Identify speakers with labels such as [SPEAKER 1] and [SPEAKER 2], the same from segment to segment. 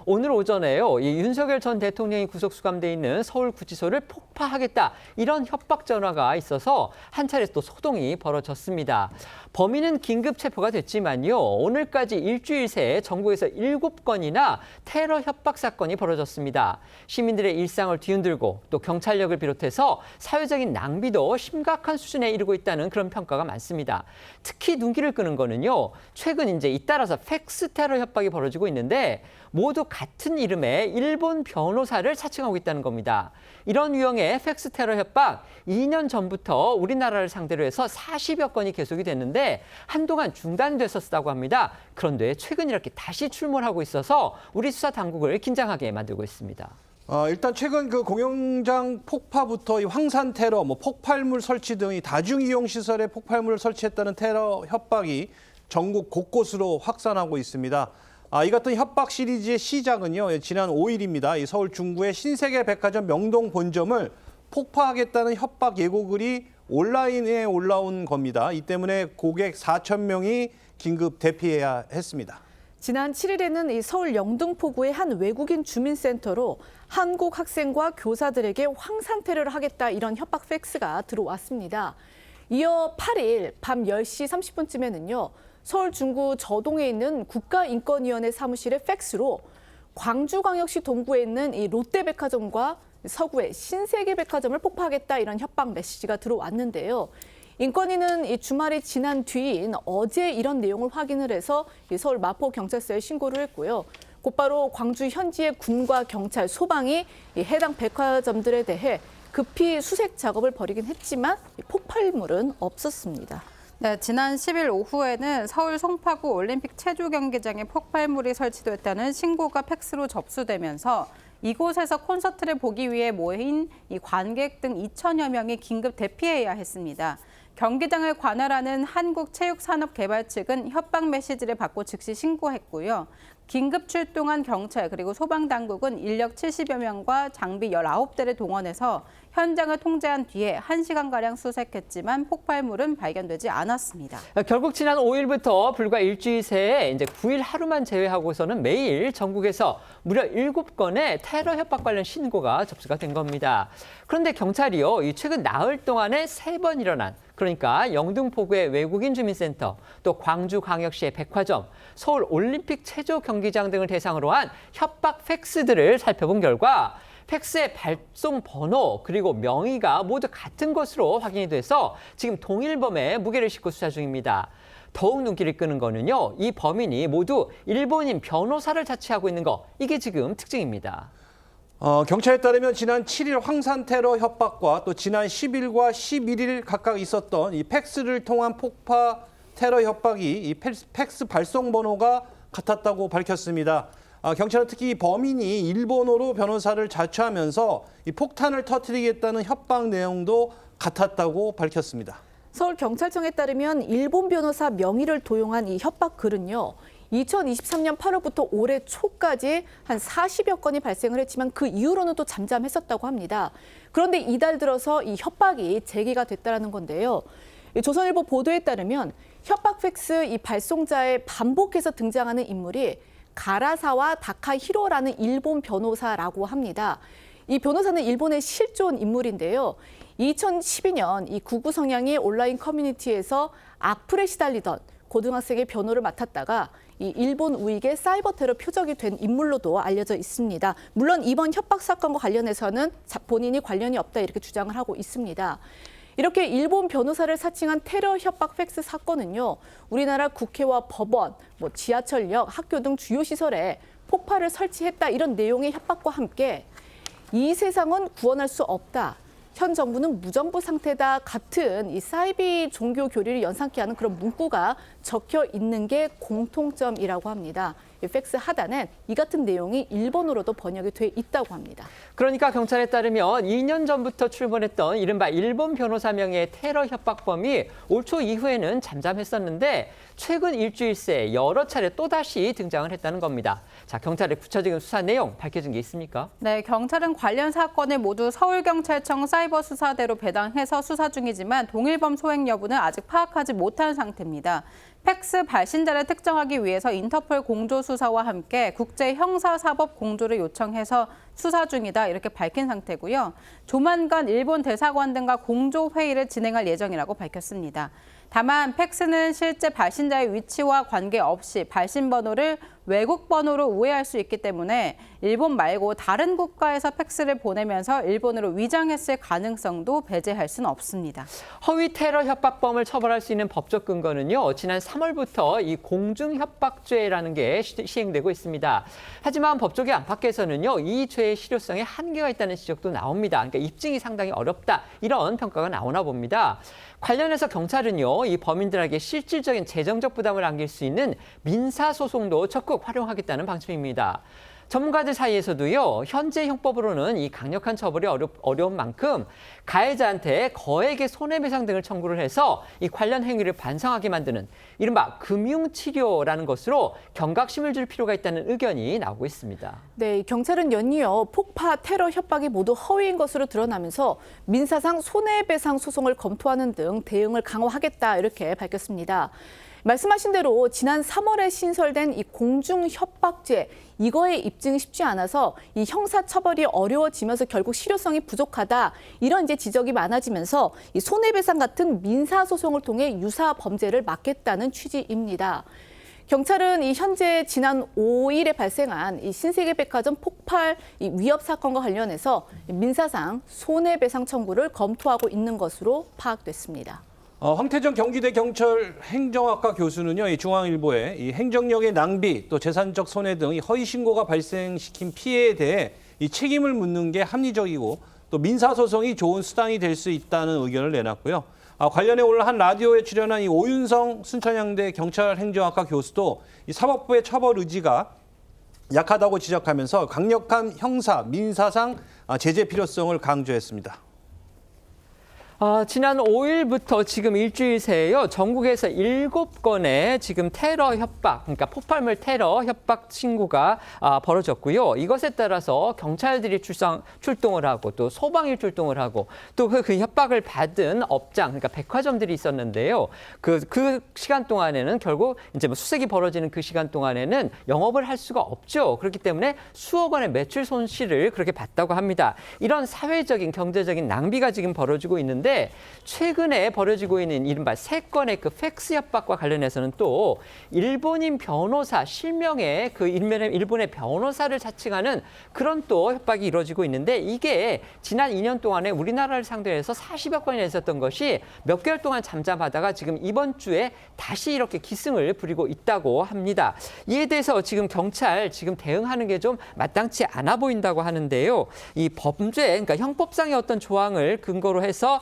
[SPEAKER 1] 오늘 오전에요. 이 윤석열 전 대통령이 구속 수감돼 있는 서울구치소를 폭파하겠다. 이런 협박 전화가 있어서 한 차례 또 소동이 벌어졌습니다. 범인은 긴급 체포가 됐지만요. 오늘까지 일주일 새에 전국에서 7건이나 테러 협박 사건이 벌어졌습니다. 시민들의 일상을 뒤흔들고 또 경찰력을 비롯해서 사회적인 낭비도 심각한 수준에 이르고 있다는 그런 평가가 많습니다. 특히 눈길을 끄는 거는요. 최근 이제 잇따라서 팩스 테러 협박이 벌어지고 있는데 모두 같은 이름의 일본 변호사를 사칭하고 있다는 겁니다. 이런 유형의 팩스 테러 협박 2년 전부터 우리나라를 상대로 해서 40여 건이 계속이 됐는데 한동안 중단됐었다고 합니다. 그런데 최근 이렇게 다시 출몰하고 있어서 우리 수사 당국을 긴장하게 만들고 있습니다.
[SPEAKER 2] 일단 최근 그 공영장 폭파부터 이 황산 테러, 폭발물 설치 등이 다중이용 시설에 폭발물을 설치했다는 테러 협박이 전국 곳곳으로 확산하고 있습니다. 이 같은 협박 시리즈의 시작은요, 지난 5일입니다. 이 서울 중구의 신세계 백화점 명동 본점을 폭파하겠다는 협박 예고글이 온라인에 올라온 겁니다. 이 때문에 고객 4천 명이 긴급 대피해야 했습니다.
[SPEAKER 3] 지난 7일에는 이 서울 영등포구의 한 외국인 주민센터로 한국 학생과 교사들에게 황산 테러를 하겠다 이런 협박 팩스가 들어왔습니다. 이어 8일 밤 10시 30분쯤에는요. 서울 중구 저동에 있는 국가인권위원회 사무실의 팩스로 광주광역시 동구에 있는 이 롯데백화점과 서구의 신세계백화점을 폭파하겠다 이런 협박 메시지가 들어왔는데요. 인권위는 이 주말이 지난 뒤인 어제 이런 내용을 확인을 해서 서울 마포경찰서에 신고를 했고요. 곧바로 광주 현지의 군과 경찰, 소방이 해당 백화점들에 대해 급히 수색 작업을 벌이긴 했지만 폭발물은 없었습니다.
[SPEAKER 4] 네, 지난 10일 오후에는 서울 송파구 올림픽 체조 경기장에 폭발물이 설치됐다는 신고가 팩스로 접수되면서 이곳에서 콘서트를 보기 위해 모인 이 관객 등 2천여 명이 긴급 대피해야 했습니다. 경기장을 관할하는 한국체육산업개발 측은 협박 메시지를 받고 즉시 신고했고요. 긴급 출동한 경찰 그리고 소방당국은 인력 70여 명과 장비 19대를 동원해서 현장을 통제한 뒤에 1시간가량 수색했지만 폭발물은 발견되지 않았습니다.
[SPEAKER 1] 결국 지난 5일부터 불과 일주일 새에 이제 9일 하루만 제외하고서는 매일 전국에서 무려 7건의 테러 협박 관련 신고가 접수가 된 겁니다. 그런데 경찰이요, 이 최근 나흘 동안에 3번 일어난 그러니까 영등포구의 외국인 주민센터, 또 광주광역시의 백화점, 서울 올림픽 체조 경기장 등을 대상으로 한 협박 팩스들을 살펴본 결과 팩스의 발송 번호 그리고 명의가 모두 같은 것으로 확인이 돼서 지금 동일범에 무게를 싣고 수사 중입니다. 더욱 눈길을 끄는 거는요, 이 범인이 모두 일본인 변호사를 자취하고 있는 거, 이게 지금 특징입니다.
[SPEAKER 2] 경찰에 따르면 지난 7일 황산 테러 협박과 또 지난 10일과 11일 각각 있었던 이 팩스를 통한 폭파 테러 협박이 이 팩스 발송 번호가 같았다고 밝혔습니다. 경찰은 특히 이 범인이 일본어로 변호사를 자처하면서 이 폭탄을 터뜨리겠다는 협박 내용도 같았다고 밝혔습니다.
[SPEAKER 3] 서울경찰청에 따르면 일본 변호사 명의를 도용한 이 협박 글은요. 2023년 8월부터 올해 초까지 한 40여 건이 발생을 했지만 그 이후로는 또 잠잠했었다고 합니다. 그런데 이달 들어서 이 협박이 재개가 됐다는 건데요. 조선일보 보도에 따르면 협박 팩스 이 발송자에 반복해서 등장하는 인물이 가라사와 다카히로라는 일본 변호사라고 합니다. 이 변호사는 일본에 실존 인물인데요. 2012년 이 극우 성향의 온라인 커뮤니티에서 악플에 시달리던 고등학생의 변호를 맡았다가 이 일본 우익의 사이버 테러 표적이 된 인물로도 알려져 있습니다. 물론 이번 협박 사건과 관련해서는 본인이 관련이 없다 이렇게 주장을 하고 있습니다. 이렇게 일본 변호사를 사칭한 테러 협박 팩스 사건은요. 우리나라 국회와 법원, 지하철역, 학교 등 주요 시설에 폭발을 설치했다 이런 내용의 협박과 함께 이 세상은 구원할 수 없다. 현 정부는 무정부 상태다 같은 이 사이비 종교 교리를 연상케 하는 그런 문구가 적혀 있는 게 공통점이라고 합니다. 이 팩스 하단엔 이 같은 내용이 일본어로도 번역이 돼 있다고 합니다.
[SPEAKER 1] 그러니까 경찰에 따르면 2년 전부터 출범했던 이른바 일본 변호사 명의의 테러 협박범이 올 초 이후에는 잠잠했었는데 최근 일주일 새 여러 차례 또다시 등장을 했다는 겁니다. 자, 경찰의 구체적인 수사 내용 밝혀진 게 있습니까?
[SPEAKER 4] 네, 경찰은 관련 사건을 모두 서울경찰청 사이버수사대로 배당해서 수사 중이지만 동일범 소행 여부는 아직 파악하지 못한 상태입니다. 팩스 발신자를 특정하기 위해서 인터폴 공조 수사와 함께 국제 형사사법 공조를 요청해서 수사 중이다 이렇게 밝힌 상태고요. 조만간 일본 대사관 등과 공조 회의를 진행할 예정이라고 밝혔습니다. 다만 팩스는 실제 발신자의 위치와 관계없이 발신 번호를 외국 번호로 오해할 수 있기 때문에 일본 말고 다른 국가에서 팩스를 보내면서 일본으로 위장했을 가능성도 배제할 수는 없습니다.
[SPEAKER 1] 허위 테러 협박범을 처벌할 수 있는 법적 근거는요, 지난 3월부터 이 공중협박죄라는 게 시행되고 있습니다. 하지만 법조계 안팎에서는요, 이 죄의 실효성에 한계가 있다는 지적도 나옵니다. 그러니까 입증이 상당히 어렵다, 이런 평가가 나오나 봅니다. 관련해서 경찰은요, 이 범인들에게 실질적인 재정적 부담을 안길 수 있는 민사소송도 적극 활용하겠다는 방침입니다. 전문가들 사이에서도요, 현재 형법으로는 이 강력한 처벌이 어려운 만큼 가해자한테 거액의 손해배상 등을 청구를 해서 이 관련 행위를 반성하게 만드는 이른바 금융치료라는 것으로 경각심을 줄 필요가 있다는 의견이 나오고 있습니다.
[SPEAKER 3] 네, 경찰은 연이어 폭파, 테러 협박이 모두 허위인 것으로 드러나면서 민사상 손해배상 소송을 검토하는 등 대응을 강화하겠다 이렇게 밝혔습니다. 말씀하신 대로 지난 3월에 신설된 이 공중협박죄, 이거의 입증이 쉽지 않아서 이 형사처벌이 어려워지면서 결국 실효성이 부족하다, 이런 이제 지적이 많아지면서 이 손해배상 같은 민사소송을 통해 유사 범죄를 막겠다는 취지입니다. 경찰은 이 현재 지난 5일에 발생한 이 신세계백화점 폭발 이 위협 사건과 관련해서 민사상 손해배상 청구를 검토하고 있는 것으로 파악됐습니다.
[SPEAKER 2] 황태정 경기대 경찰 행정학과 교수는요, 이 중앙일보에 이 행정력의 낭비, 또 재산적 손해 등 이 허위 신고가 발생시킨 피해에 대해 이 책임을 묻는 게 합리적이고 또 민사소송이 좋은 수단이 될 수 있다는 의견을 내놨고요. 관련해 오늘 한 라디오에 출연한 이 오윤성 순천향대 경찰 행정학과 교수도 이 사법부의 처벌 의지가 약하다고 지적하면서 강력한 형사, 민사상 제재 필요성을 강조했습니다.
[SPEAKER 1] 지난 5일부터 지금 일주일 새에요, 전국에서 7건의 지금 테러 협박, 그러니까 폭발물 테러 협박 신고가 벌어졌고요. 이것에 따라서 경찰들이 출동을 하고 또 소방이 출동을 하고 또 그 협박을 받은 업장, 그러니까 백화점들이 있었는데요. 그 시간 동안에는 결국 이제 뭐 수색이 벌어지는 그 시간 동안에는 영업을 할 수가 없죠. 그렇기 때문에 수억 원의 매출 손실을 그렇게 봤다고 합니다. 이런 사회적인 경제적인 낭비가 지금 벌어지고 있는데, 최근에 벌어지고 있는 이른바 3건의 그 팩스 협박과 관련해서는 또 일본인 변호사 실명의 그 일본의 변호사를 자칭하는 그런 또 협박이 이루어지고 있는데, 이게 지난 2년 동안에 우리나라를 상대해서 40여 건이나 있었던 것이 몇 개월 동안 잠잠하다가 지금 이번 주에 다시 이렇게 기승을 부리고 있다고 합니다. 이에 대해서 지금 경찰 지금 대응하는 게 좀 마땅치 않아 보인다고 하는데요. 이 범죄, 그러니까 형법상의 어떤 조항을 근거로 해서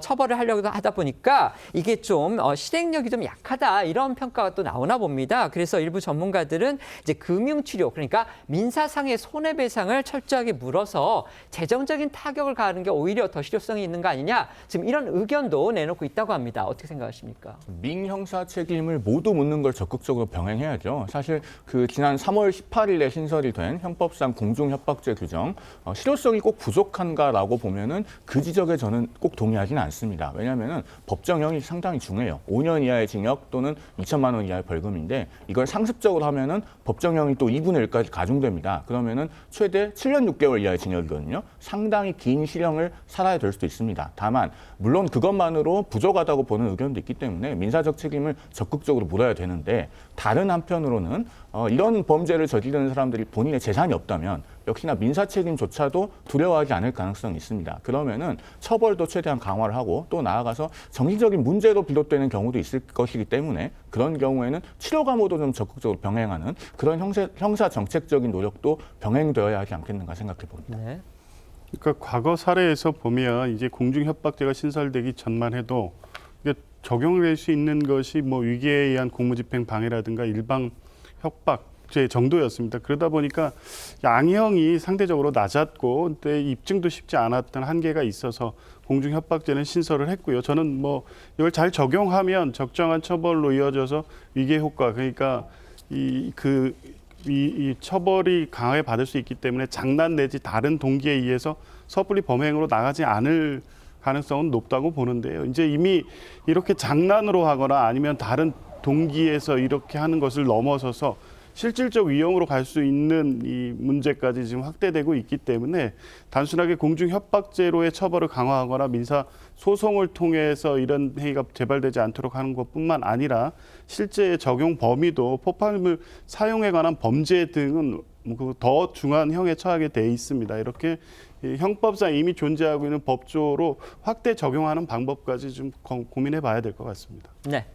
[SPEAKER 1] 처벌을 하려고 하다 보니까 이게 좀 실행력이 좀 약하다, 이런 평가가 또 나오나 봅니다. 그래서 일부 전문가들은 이제 금융치료, 그러니까 민사상의 손해배상을 철저하게 물어서 재정적인 타격을 가하는 게 오히려 더 실효성이 있는 거 아니냐, 지금 이런 의견도 내놓고 있다고 합니다. 어떻게 생각하십니까?
[SPEAKER 5] 민형사 책임을 모두 묻는 걸 적극적으로 병행해야죠. 사실 그 지난 3월 18일에 신설이 된 형법상 공중협박죄 규정, 실효성이 꼭 부족한가라고 보면은 그 지적에 저는 꼭 동의하지는 않습니다. 왜냐하면 법정형이 상당히 중요해요. 5년 이하의 징역 또는 2천만 원 이하의 벌금인데, 이걸 상습적으로 하면은 법정형이 또 2분의 1까지 가중됩니다. 그러면은 최대 7년 6개월 이하의 징역이거든요. 상당히 긴 실형을 살아야 될 수도 있습니다. 다만 물론 그것만으로 부족하다고 보는 의견도 있기 때문에 민사적 책임을 적극적으로 물어야 되는데, 다른 한편으로는 이런 범죄를 저지르는 사람들이 본인의 재산이 없다면 역시나 민사 책임조차도 두려워하지 않을 가능성이 있습니다. 그러면은 처벌도 최대한 강화를 하고 또 나아가서 정신적인 문제로 비롯되는 경우도 있을 것이기 때문에 그런 경우에는 치료 감호도 좀 적극적으로 병행하는 그런 형사 정책적인 노력도 병행되어야 하지 않겠는가 생각해 봅니다.
[SPEAKER 1] 네.
[SPEAKER 6] 그러니까 과거 사례에서 보면 이제 공중협박죄가 신설되기 전만 해도 이게 적용될 수 있는 것이 뭐 위기에 의한 공무집행 방해라든가 일방 협박죄 정도였습니다. 그러다 보니까 양형이 상대적으로 낮았고 또 입증도 쉽지 않았던 한계가 있어서 공중협박죄는 신설을 했고요. 저는 뭐 이걸 잘 적용하면 적정한 처벌로 이어져서 위계 효과, 그러니까 이 처벌이 강하게 받을 수 있기 때문에 장난 내지 다른 동기에 의해서 섣불리 범행으로 나가지 않을 가능성은 높다고 보는데요. 이제 이미 이렇게 장난으로 하거나 아니면 다른 동기에서 이렇게 하는 것을 넘어서서 실질적 위험으로 갈 수 있는 이 문제까지 지금 확대되고 있기 때문에 단순하게 공중협박죄로의 처벌을 강화하거나 민사 소송을 통해서 이런 행위가 재발되지 않도록 하는 것뿐만 아니라 실제 적용 범위도 폭발물 사용에 관한 범죄 등은 더 중한 형에 처하게 돼 있습니다. 이렇게 형법상 이미 존재하고 있는 법조로 확대 적용하는 방법까지 좀 고민해 봐야 될 것 같습니다.
[SPEAKER 1] 네.